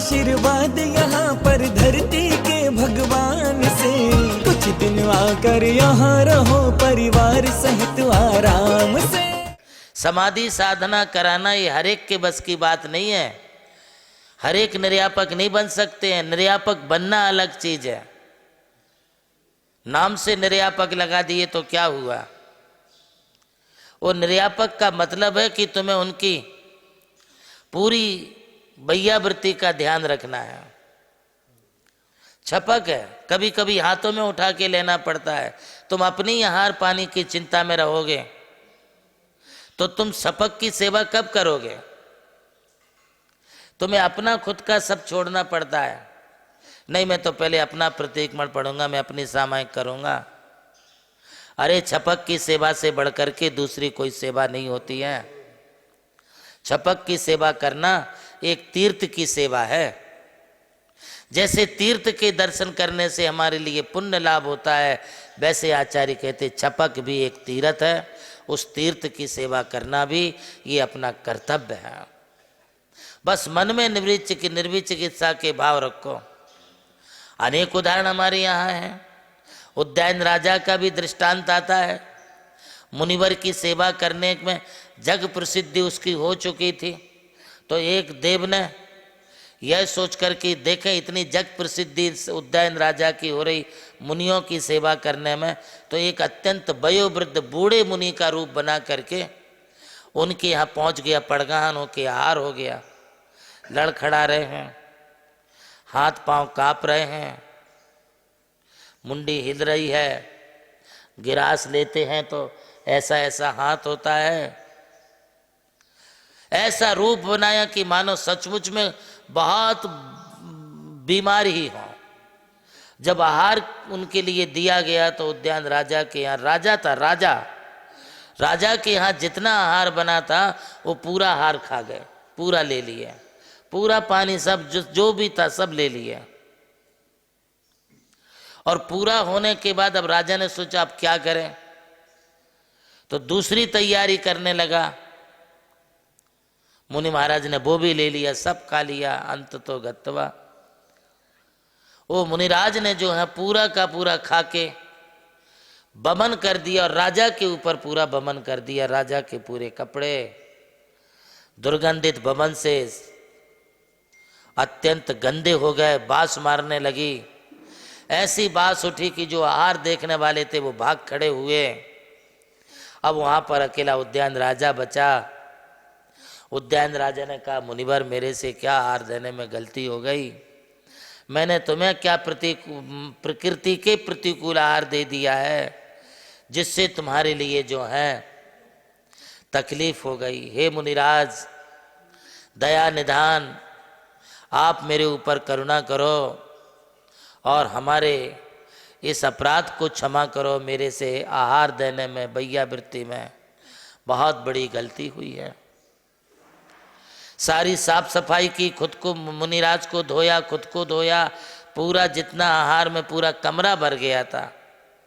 आशीर्वाद यहाँ पर धरती के भगवान से। कुछ दिन आकर यहाँ रहो परिवार सहित आराम से। समाधि साधना कराना ये हर एक के बस की बात नहीं है। हर एक निर्यापक नहीं बन सकते हैं। निर्यापक बनना अलग चीज है। नाम से निर्यापक लगा दिए तो क्या हुआ? वो निर्यापक का मतलब है कि तुम्हें उनकी पूरी बैयावृत्ति का ध्यान रखना है। छपक है, कभी कभी हाथों में उठा के लेना पड़ता है। तुम अपनी आहार पानी की चिंता में रहोगे तो तुम सपक की सेवा कब करोगे? तुम्हें अपना खुद का सब छोड़ना पड़ता है। नहीं, मैं तो पहले अपना प्रतीकमण पढ़ूंगा, मैं अपनी सामायिक करूंगा। अरे छपक की सेवा से बढ़कर के दूसरी कोई सेवा नहीं होती है। छपक की सेवा करना एक तीर्थ की सेवा है। जैसे तीर्थ के दर्शन करने से हमारे लिए पुण्य लाभ होता है, वैसे आचार्य कहते छपक भी एक तीर्थ है। उस तीर्थ की सेवा करना भी ये अपना कर्तव्य है। बस मन में निर्विचिकित्सा के भाव रखो। अनेक उदाहरण हमारे यहाँ हैं। उद्यान राजा का भी दृष्टांत आता है। मुनिवर की सेवा करने में जग प्रसिद्धि उसकी हो चुकी थी, तो एक देव ने यह सोचकर कि देखें इतनी जग प्रसिद्धि उद्यान राजा की हो रही मुनियों की सेवा करने में, तो एक अत्यंत वयोवृद्ध बूढ़े मुनि का रूप बना करके उनके यहाँ पहुँच गया। पड़गाहन होके हार हो गया, लड़खड़ा रहे हैं, हाथ पांव कांप रहे हैं, मुंडी हिल रही है। गिरास लेते हैं तो ऐसा ऐसा हाथ होता है। ऐसा रूप बनाया कि मानो सचमुच में बहुत बीमार ही हो। जब आहार उनके लिए दिया गया तो उद्यान राजा के यहाँ, राजा था, राजा के यहाँ जितना आहार बना था वो पूरा आहार खा गए, पूरा ले लिए, पूरा पानी सब जो भी था सब ले लिया। और पूरा होने के बाद अब राजा ने सोचा अब क्या करें, तो दूसरी तैयारी करने लगा। मुनि महाराज ने वो भी ले लिया, सब खा लिया। अंत तो गत्वा, वो मुनिराज ने जो है पूरा का पूरा खा के बमन कर दिया और राजा के ऊपर पूरा बमन कर दिया। राजा के पूरे कपड़े दुर्गंधित बमन से अत्यंत गंदे हो गए, बास मारने लगी। ऐसी बास उठी कि जो आहार देखने वाले थे वो भाग खड़े हुए। अब वहां पर अकेला उद्यान राजा बचा। उद्यान राजा ने कहा मुनिवर मेरे से क्या आहार देने में गलती हो गई, मैंने तुम्हें क्या प्रकृति के प्रतिकूल आहार दे दिया है जिससे तुम्हारे लिए जो है तकलीफ हो गई। हे मुनिराज दया निधान, आप मेरे ऊपर करुणा करो और हमारे इस अपराध को क्षमा करो। मेरे से आहार देने में, बैयावृत्ति में बहुत बड़ी गलती हुई है। सारी साफ सफाई की, खुद को, मुनिराज को धोया, खुद को धोया। पूरा जितना आहार में पूरा कमरा भर गया था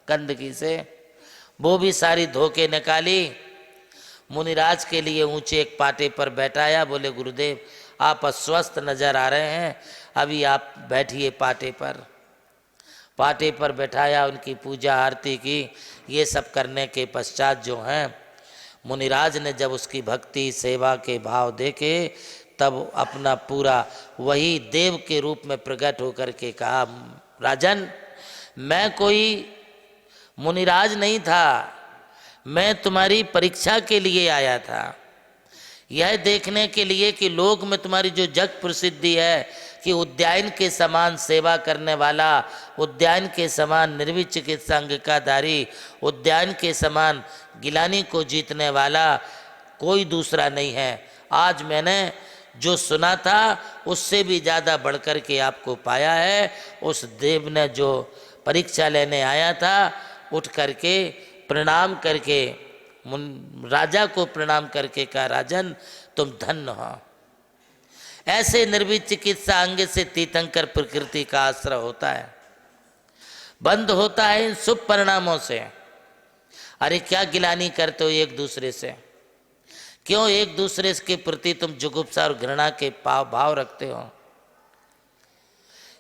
गंदगी से, वो भी सारी धो के निकाली। मुनिराज के लिए ऊंचे एक पाटे पर बैठाया। बोले गुरुदेव आप अस्वस्थ नजर आ रहे हैं, अभी आप बैठिए पाटे पर। पाटे पर बैठाया, उनकी पूजा आरती की। ये सब करने के पश्चात जो हैं मुनिराज ने जब उसकी भक्ति सेवा के भाव देखे, तब अपना पूरा वही देव के रूप में प्रकट होकर के कहा राजन मैं कोई मुनिराज नहीं था, मैं तुम्हारी परीक्षा के लिए आया था, यह देखने के लिए कि लोक में तुम्हारी जो जग प्रसिद्धि है कि उद्यान के समान सेवा करने वाला, उद्यान के समान निर्विचिकित्सा अंगिकाधारी, उद्यान के समान गिलानी को जीतने वाला कोई दूसरा नहीं है। आज मैंने जो सुना था उससे भी ज़्यादा बढ़कर के आपको पाया है। उस देव ने जो परीक्षा लेने आया था उठ करके प्रणाम करके राजा को प्रणाम करके कहा राजन तुम धन्य हो। ऐसे निर्विचिकित्सा अंग से तीर्थंकर प्रकृति का आश्रय होता है, बंद होता है इन शुभ परिणामों से। अरे क्या गिलानी करते हो एक दूसरे से, क्यों एक दूसरे के प्रति तुम जुगुप्सा और घृणा के भाव रखते हो।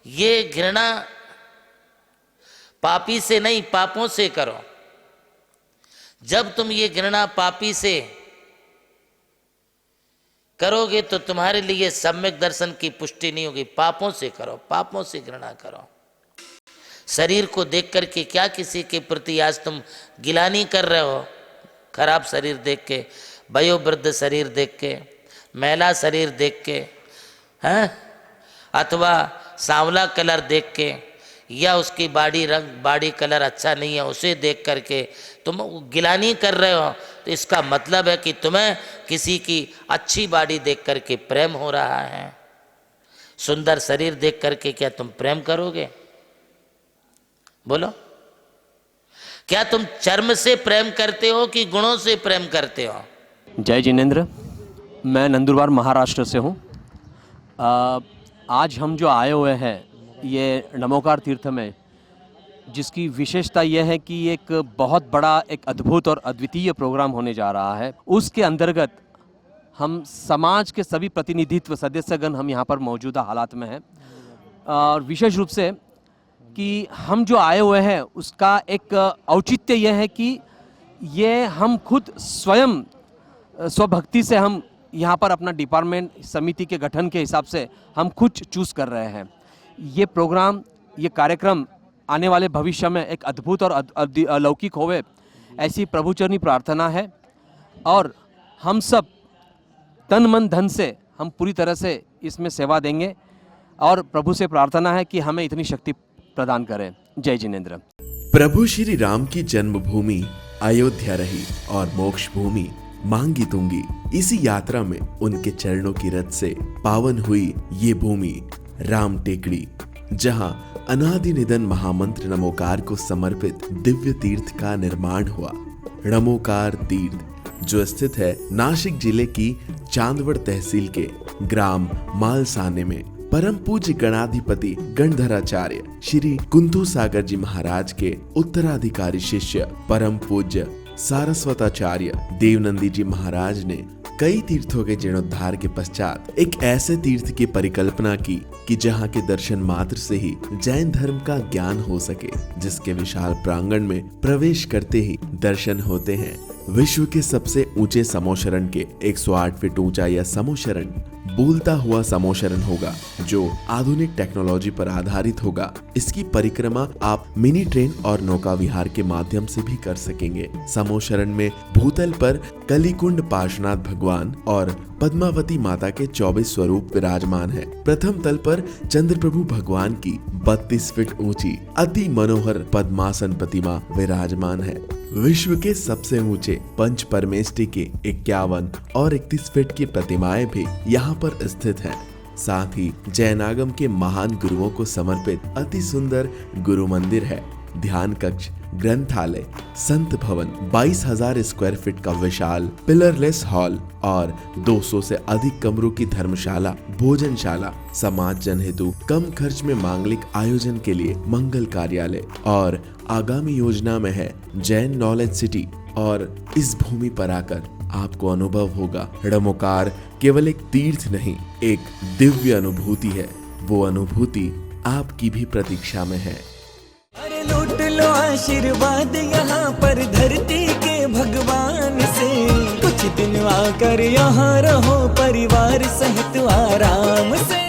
ये घृणा पापी से नहीं, पापों से करो। जब तुम ये घृणा पापी से करोगे तो तुम्हारे लिए सम्यक दर्शन की पुष्टि नहीं होगी। पापों से करो, पापों से घृणा करो। शरीर को देख करके क्या किसी के प्रति आज तुम गिलानी कर रहे हो? खराब शरीर देख के, वयोवृद्ध शरीर देख के, मैला शरीर देख के, हैं, अथवा सांवला कलर देख के, या उसकी बॉडी कलर अच्छा नहीं है उसे देख करके तुम गिलानी कर रहे हो, तो इसका मतलब है कि तुम्हें किसी की अच्छी बॉडी देख करके प्रेम हो रहा है। सुंदर शरीर देख करके क्या तुम प्रेम करोगे? बोलो, क्या तुम चर्म से प्रेम करते हो कि गुणों से प्रेम करते हो? जय जिनेंद्र, मैं नंदुरबार महाराष्ट्र से हूँ। आज हम जो आए हुए हैं ये नमोकार तीर्थ में, जिसकी विशेषता यह है कि एक बहुत बड़ा, एक अद्भुत और अद्वितीय प्रोग्राम होने जा रहा है। उसके अंतर्गत हम समाज के सभी प्रतिनिधित्व सदस्यगण हम यहाँ पर मौजूदा हालात में हैं, और विशेष रूप से कि हम जो आए हुए हैं उसका एक औचित्य यह है कि ये हम खुद स्वयं स्वभक्ति से हम यहाँ पर अपना डिपार्टमेंट समिति के गठन के हिसाब से हम खुद चूज़ कर रहे हैं। ये प्रोग्राम, ये कार्यक्रम आने वाले भविष्य में एक अद्भुत और अलौकिक होवे, ऐसी प्रभुचरणी प्रार्थना है। और हम सब तन मन धन से हम पूरी तरह से इसमें सेवा देंगे, और प्रभु से प्रार्थना है कि हमें इतनी शक्ति प्रदान करें। जय जिनेंद्र। प्रभु श्री राम की जन्मभूमि अयोध्या रही और मोक्ष भूमि मांगी तुंगी। इसी यात्रा में उनके चरणों की रथ से पावन हुई ये भूमि राम टेकड़ी, जहां अनादि निधन महामंत्र नमोकार को समर्पित दिव्य तीर्थ का निर्माण हुआ। नमोकार तीर्थ जो स्थित है नासिक जिले की चांदवड़ तहसील के ग्राम मालसाने में, परम पूज्य गणाधिपति गणधराचार्य श्री कुंतु सागर जी महाराज के उत्तराधिकारी शिष्य परम पूज्य सारस्वताचार्य देवनंदी जी महाराज ने कई तीर्थों के जीर्णोद्धार के पश्चात एक ऐसे तीर्थ की परिकल्पना की कि जहाँ के दर्शन मात्र से ही जैन धर्म का ज्ञान हो सके, जिसके विशाल प्रांगण में प्रवेश करते ही दर्शन होते हैं विश्व के सबसे ऊंचे समोशरण के 108 फीट ऊंचा यह समोशरण बोलता हुआ समोशरण होगा, जो आधुनिक टेक्नोलॉजी पर आधारित होगा। इसकी परिक्रमा आप मिनी ट्रेन और नौका विहार के माध्यम से भी कर सकेंगे। समोशरण में भूतल पर कलिकुंड पार्श्वनाथ भगवान और पद्मावती माता के 24 स्वरूप विराजमान है। प्रथम तल पर चंद्र प्रभु भगवान की 32 फीट ऊंची अति मनोहर पद्मासन प्रतिमा विराजमान है। विश्व के सबसे ऊंचे पंच परमेष्टि के 51 और 31 फीट की प्रतिमाएं भी यहाँ पर स्थित हैं। साथ ही जैनागम के महान गुरुओं को समर्पित अति सुंदर गुरु मंदिर है। ध्यान कक्ष, ग्रंथालय, संत भवन, 22,000 स्क्वायर फीट का विशाल पिलरलेस हॉल और 200 से अधिक कमरों की धर्मशाला, भोजनशाला, समाज जन हेतु कम खर्च में मांगलिक आयोजन के लिए मंगल कार्यालय, और आगामी योजना में है जैन नॉलेज सिटी। और इस भूमि पर आकर आपको अनुभव होगा नमोकार केवल एक तीर्थ नहीं, एक दिव्य अनुभूति है। वो अनुभूति आपकी भी प्रतीक्षा में है। अरे लूट लो आशीर्वाद यहाँ पर धरती के भगवान से, कुछ दिन आकर यहाँ रहो परिवार सहित आराम से।